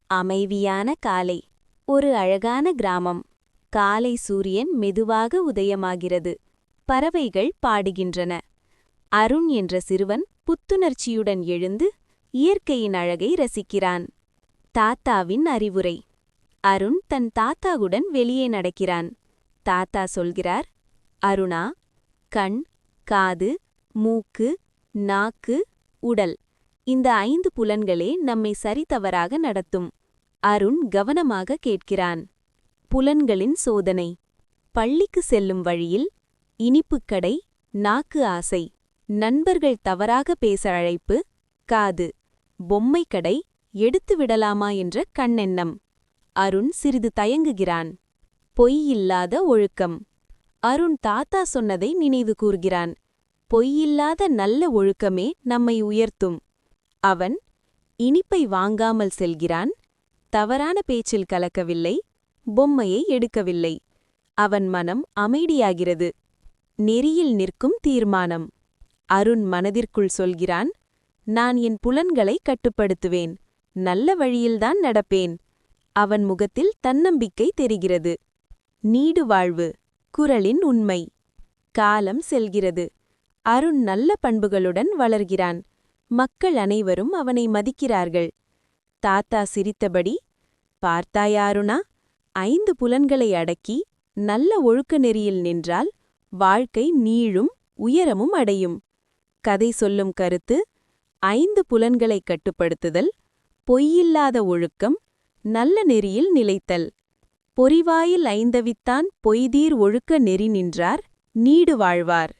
அமைதியான காலை. ஒரு அழகான கிராமம். காலை சூரியன் மெதுவாக உதயமாகிறது. பறவைகள் பாடுகின்றன. அருண் என்ற சிறுவன் புத்துணர்ச்சியுடன் எழுந்து இயற்கையின் அழகை ரசிக்கிறான். தாத்தாவின் அறிவுரை. அருண் தன் தாத்தாவுடன் வெளியே நடக்கிறான். தாத்தா சொல்கிறார், அருணா, கண், காது, மூக்கு, நாக்கு, உடல், இந்த 5 புலன்களே நம்மை சரிதவறாக நடத்தும். அருண் கவனமாக கேட்கிறான். புலன்களின் சோதனை. பள்ளிக்கு செல்லும் வழியில் இனிப்புக்கடை, நாக்கு ஆசை. நண்பர்கள் தவறாக பேச அழைப்பு, காது. பொம்மை கடை, எடுத்து விடலாமா என்ற கண்ணெண்ணம். அருண் சிறிது தயங்குகிறான். பொய்யில்லாத ஒழுக்கம். அருண் தாத்தா சொன்னதை நினைவு கூர்கிறான். பொய்யில்லாத நல்ல ஒழுக்கமே நம்மை உயர்த்தும். அவன் இனிப்பை வாங்காமல் செல்கிறான். தவறான பேச்சில் கலக்கவில்லை. பொம்மையை எடுக்கவில்லை. அவன் மனம் அமைதியாகிறது. நெறியில் நிற்கும் தீர்மானம். அருண் மனதிற்குள் சொல்கிறான், நான் என் புலன்களை கட்டுப்படுத்துவேன். நல்ல வழியில்தான் நடப்பேன். அவன் முகத்தில் தன்னம்பிக்கை தெரிகிறது. நீடு வாழ்வு. குறளின் உண்மை. காலம் செல்கிறது. அருண் நல்ல பண்புகளுடன் வளர்கிறான். மக்கள் அனைவரும் அவனை மதிக்கிறார்கள். தாத்தா சிரித்தபடி, பார்த்தாயா அருணா, 5 புலன்களை அடக்கி நல்ல ஒழுக்க நெறியில் நின்றால் வாழ்க்கை நீளும் உயரமும் அடையும். கதை சொல்லும் கருத்து: 5 புலன்களை கட்டுப்படுத்துதல், பொய்யில்லாத ஒழுக்கம், நல்ல நெறியில் நிலைத்தல். பொறிவாயில் ஐந்தவித்தான் பொய்தீர் ஒழுக்க நெறி நின்றார் நீடு வாழ்வார்.